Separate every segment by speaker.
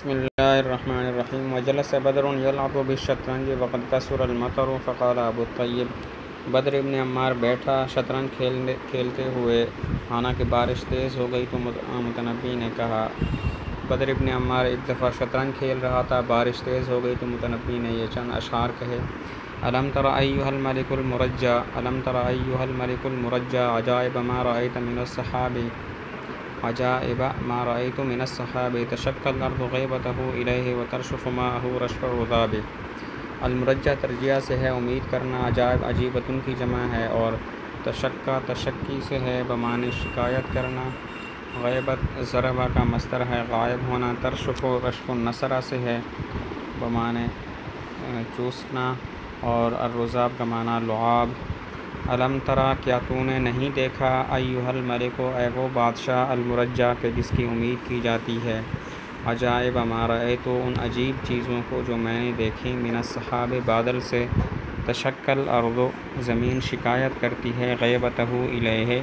Speaker 1: بسم اللہ الرحمن الرحیم وجلس بدر یلعب بالشطرنج وقد کثر المطر فقال ابو الطیب بدر ابن عمار بیٹھا شطرنج کھیلتے ہوئے، حالانکہ بارش تیز ہو گئی تو متنبی نے کہا۔ بدر ابن عمار ایک دفعہ شطرنج کھیل رہا تھا، بارش تیز ہو گئی تو متنبی نے یہ چند اشعار کہے: الم تر ایھا الملک المرجع الم تر ایھا الملک المرجع عجائب ما رأیت من السحاب عجائب ما رأیت من السحاب تشکى الارض غیبته الیہ وترشف ماءہ رشف الرذاب۔ المرجع ترجیع سے ہے امید کرنا، عجائب عجیبتن کی جمع ہے، اور تشکّا تشکی سے ہے بمعنی شکایت کرنا، غیبت ضربہ کا مصدر ہے غائب ہونا، ترشف رشف النصر سے ہے بمعنی چوسنا، اور الرذاب کا معنی لعاب۔ الم ترا کیا تو نے نہیں دیکھا، ایھا الملک اے وہ بادشاہ، المرجع کہ جس کی امید کی جاتی ہے، عجائب ما رأیت ان عجیب چیزوں کو جو میں نے دیکھی، من السحاب بادل سے، تشکّى الارض زمین شکایت کرتی ہے، غیبتہ الیہ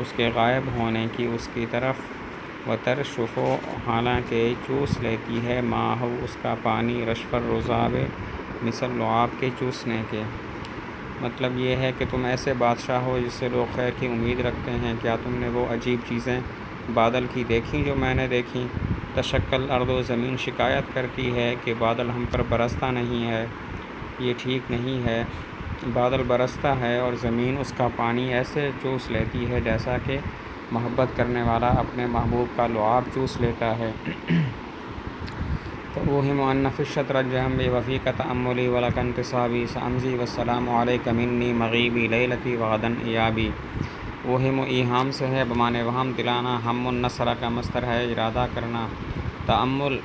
Speaker 1: اس کے غائب ہونے کی اس کی طرف، وترشف حالانکہ چوس لیتی ہے، ماءہ اس کا پانی، رشف الرذاب مثل لعاب کے چوسنے کے۔ مطلب یہ ہے کہ تم ایسے بادشاہ ہو جس سے لوگ خیر کی امید رکھتے ہیں، کیا تم نے وہ عجیب چیزیں بادل کی دیکھیں جو میں نے دیکھیں؟ تشکّى الارض زمین شکایت کرتی ہے کہ بادل ہم پر برستا نہیں ہے، یہ ٹھیک نہیں ہے۔ بادل برستا ہے اور زمین اس کا پانی ایسے چوس لیتی ہے جیسا کہ محبت کرنے والا اپنے محبوب کا لعاب چوس لیتا ہے۔ فأوہم ان فی الشطرنج ہمّی وفیک تأملی ولک انتصابی سأمضی والسلام علیک منی مغیبی لیلتی وغدا ایابی۔ اوہم ایہام سے ہے بمعنی وہم دلانا، ہم النصر کا مصدر ہے ارادہ کرنا، تأمل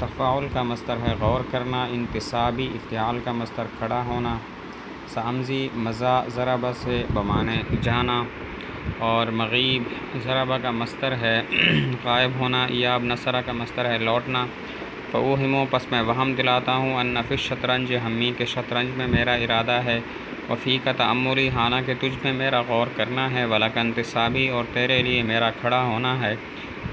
Speaker 1: تفاعل کا مصدر ہے غور کرنا، انتصابی افتعال کا مصدر کھڑا ہونا، سأمضی مضی ضرب سے بمعنی جانا، اور مغیب ضرب کا مصدر ہے غائب ہونا، ایاب نصر کا مصدر ہے لوٹنا۔ فأوہم پس میں وہم دلاتا ہوں، ان فی الشطرنج ہمّی کے شطرنج میں میرا ارادہ ہے، وفیک تأملی حالانکہ تجھ میں میرا غور کرنا ہے، ولک انتصابی اور تیرے لیے میرا کھڑا ہونا ہے،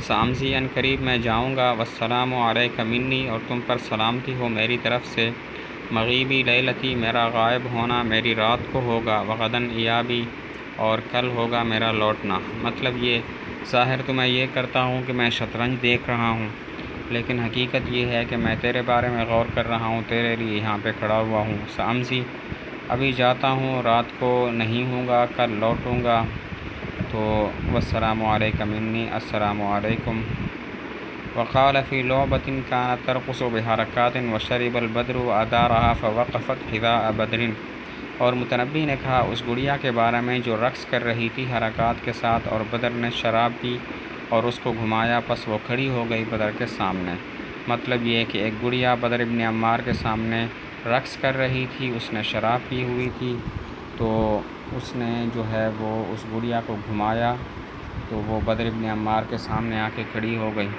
Speaker 1: سأمضی ان قریب میں جاؤں گا، والسلام علیک منی اور تم پر سلامتی ہو میری طرف سے، مغیبی لیلتی میرا غائب ہونا میری رات کو ہوگا، وغدا ایابی اور کل ہوگا میرا لوٹنا۔ مطلب یہ ظاہر تو میں یہ کرتا ہوں کہ میں شطرنج دیکھ رہا ہوں، لیکن حقیقت یہ ہے کہ میں تیرے بارے میں غور کر رہا ہوں، تیرے لیے یہاں پہ کھڑا ہوا ہوں۔ سأمضی ابھی جاتا ہوں، رات کو نہیں ہوں گا، کل لوٹوں گا۔ تو والسلام علیک منی السلام علیکم۔ وقال فی لعبۃ کانت ترقص بحرکات وشرب البدر ادارها فوقفت حذاء بدر۔ اور متنبی نے کہا اس گڑیا کے بارے میں جو رقص کر رہی تھی حرکات کے ساتھ، اور بدر نے شراب پی اور اس کو گھمایا، پس وہ کھڑی ہو گئی بدر کے سامنے۔ مطلب یہ کہ ایک گڑیا بدر ابن عمار کے سامنے رقص کر رہی تھی، اس نے شراب پی ہوئی تھی، تو اس نے جو ہے وہ اس گڑیا کو گھمایا، تو وہ بدر ابن عمار کے سامنے آ کے کھڑی ہو گئی۔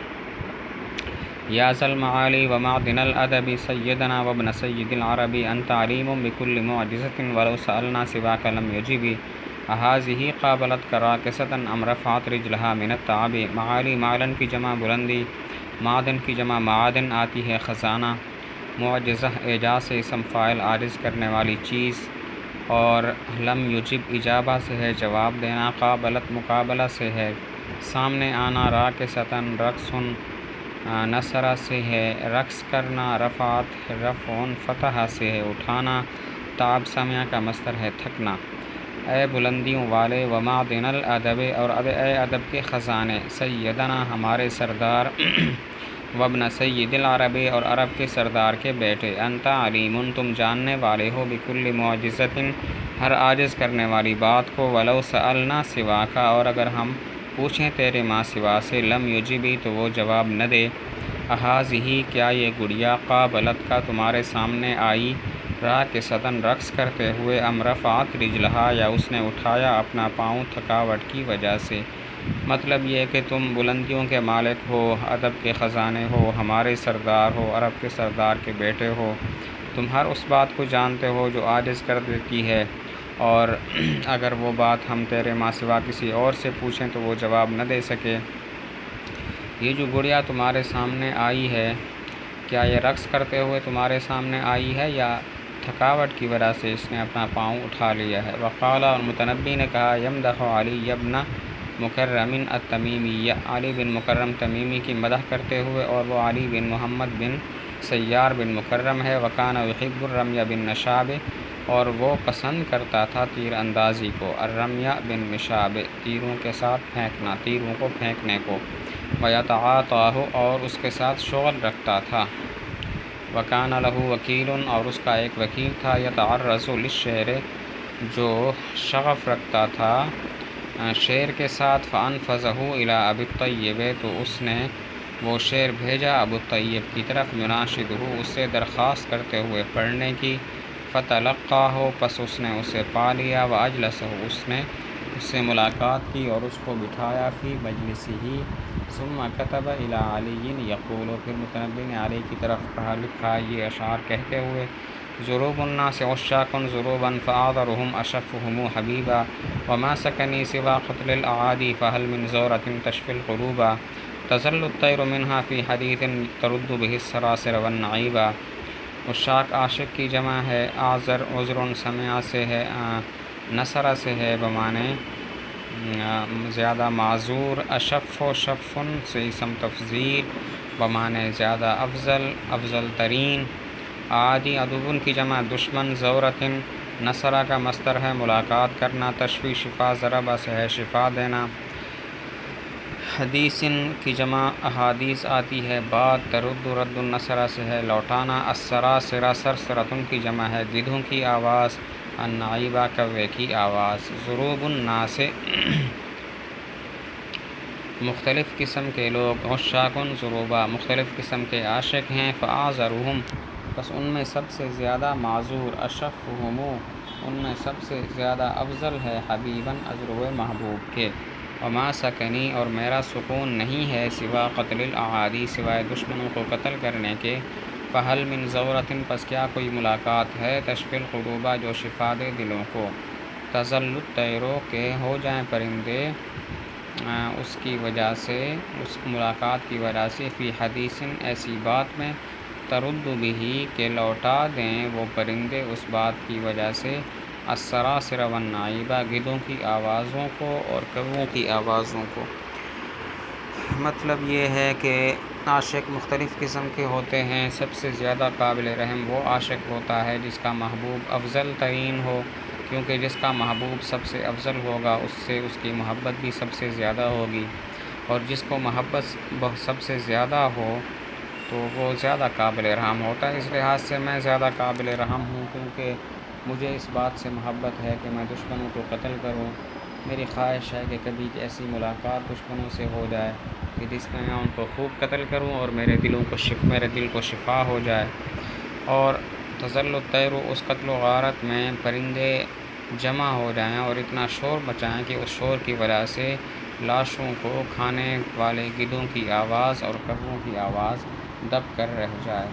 Speaker 1: یا ذا المعالی ومعدن الادب سیدنا وابن سید العرب انت علیم بکل معجزۃ ولو سألنا سواک لم یجب اہٰذہ قابلت راکسۃ ام رفعت رجلہا من التعب۔ معالی معلن کی جمع بلندی، معدن کی جمع معادن آتی ہے خزانہ، معجزہ اعجاز سے اسم فاعل عاجز کرنے والی چیز، اور لم یجب اجابہ سے ہے جواب دینا، قابلت مقابلہ سے ہے سامنے آنا، راکستاً رقص نصرہ سے ہے رقص کرنا، رفعت رفعن فتح سے ہے اٹھانا، تعب سمع کا مصدر ہے تھکنا۔ اے بلندیوں والے، ومعدن الادب اور اے ادب کے خزانے، سیدنا ہمارے سردار، وابن سید العرب اور عرب کے سردار کے بیٹے، انت علیم تم جاننے والے ہو، بکل معجزۃ ہر عاجز کرنے والی بات کو، ولو سألنا سواک اور اگر ہم پوچھیں تیرے ماں سوا سے، لم یجبی تو وہ جواب نہ دے، اہٰذہ کیا یہ گڑیا، قابلت کا تمہارے سامنے آئی، راکستاً رقص کرتے ہوئے، ام رفعت رجلہا یا اس نے اٹھایا اپنا پاؤں تھکاوٹ کی وجہ سے۔ مطلب یہ کہ تم بلندیوں کے مالک ہو، ادب کے خزانے ہو، ہمارے سردار ہو، عرب کے سردار کے بیٹے ہو، تم ہر اس بات کو جانتے ہو جو عاجز کر دیتی ہے، اور اگر وہ بات ہم تیرے ماں سوا کسی اور سے پوچھیں تو وہ جواب نہ دے سکے۔ یہ جو گڑیا تمہارے سامنے آئی ہے کیا یہ رقص کرتے ہوئے تمہارے سامنے آئی ہے یا تھکاوٹ کی وجہ سے اس نے اپنا پاؤں اٹھا لیا ہے؟ وقال، اور متنبی نے کہا، یمدح علی ابن مکرم التمیمی، علی بن مکرم تمیمی کی مدح کرتے ہوئے، اور وہ علی بن محمد بن سیار بن مکرم ہے۔ وکان یحب الرمی بالنشاب، اور وہ پسند کرتا تھا تیر اندازی کو، الرمی بالنشاب، تیروں کے ساتھ پھینکنا، تیروں کو پھینکنے کو، ویتعاطاہ، اور اس کے ساتھ شغل رکھتا تھا۔ وکان لہ وکیل، اور اس کا ایک وکیل تھا، یتعرض للشعر، جو شغف رکھتا تھا شعر کے ساتھ، فانفذہ الی ابی الطیب، تو اس نے وہ شعر بھیجا ابو الطیب کی طرف، یناشدہ، اس سے درخواست کرتے ہوئے پڑھنے کی، فتلقاہ، پس اس نے اسے پا لیا، واجلسہ، اس نے اس سے ملاقات کی اور اس کو بٹھایا، فی مجلسہ، ثم کتب الی علی یقول، پھر متنبی نے علی کی طرف لکھا یہ اشعار کہتے ہوئے، ضروب الناس عشاق ضروبا فآذرهم اشفهم حبیبا، وما سکنی سوا قتل الاعادی فهل من زورة تشفی القلوب، تظل الطیر منها فی حدیث ترد به السراسر والنعیبا۔ عشاق عاشق کی جمع ہے، آذر عذر سمع سے ہے، نصر سے ہے بمانے زیادہ معذور، اشف و شفن سے اسم تفضیل بمانے زیادہ افضل، افضل ترین، عادی عدوون کی جمع دشمن، زورتن نصرہ کا مصدر ہے ملاقات کرنا، تشفی شفا ضربہ سے ہے شفا دینا، حدیثن کی جمع احادیث آتی ہے بعد، ترد رد النصرہ سے ہے لوٹانا، السراسر سرسرتن کی جمع ہے گدھوں کی آواز، النعیبہ کوے کی آواز۔ ضروب الناس مختلف قسم کے لوگ، عشاقن ضروبا مختلف قسم کے عاشق ہیں، فآذرهم، بس ان میں سب سے زیادہ معذور، اشفہم، ان میں سب سے زیادہ افضل ہے، حبیباً ازروئے محبوب کے، وما سکنی، اور میرا سکون نہیں ہے، سوا قتل الاعادی، سوائے دشمنوں کو قتل کرنے کے، فہل من زورتن، پس کیا کوئی ملاقات ہے، تشفی القلوب، جو شفا دے دلوں کو، تظل الطیر، کہ ہو جائیں پرندے اس کی وجہ سے، اس ملاقات کی وجہ سے، فی حدیثن، ایسی بات میں، ترد بھی، کہ لوٹا دیں وہ پرندے اس بات کی وجہ سے، السراسر والنعیبہ، گدھوں کی آوازوں کو اور کووں کی آوازوں کو۔ مطلب یہ ہے کہ عاشق مختلف قسم کے ہوتے ہیں، سب سے زیادہ قابل رحم وہ عاشق ہوتا ہے جس کا محبوب افضل ترین ہو، کیونکہ جس کا محبوب سب سے افضل ہوگا اس سے اس کی محبت بھی سب سے زیادہ ہوگی، اور جس کو محبت سب سے زیادہ ہو تو وہ زیادہ قابل رحم ہوتا ہے۔ اس لحاظ سے میں زیادہ قابل رحم ہوں، کیونکہ مجھے اس بات سے محبت ہے کہ میں دشمنوں کو قتل کروں۔ میری خواہش ہے کہ کبھی ایسی ملاقات دشمنوں سے ہو جائے کہ جس میں میں ان کو خوب قتل کروں اور میرے دل کو شفا ہو جائے، اور تظل الطیر، اس قتل و غارت میں پرندے جمع ہو جائیں اور اتنا شور مچائیں کہ اس شور کی وجہ سے لاشوں کو کھانے والے گدھوں کی آواز اور کووں کی آواز دب کر رہ جائے۔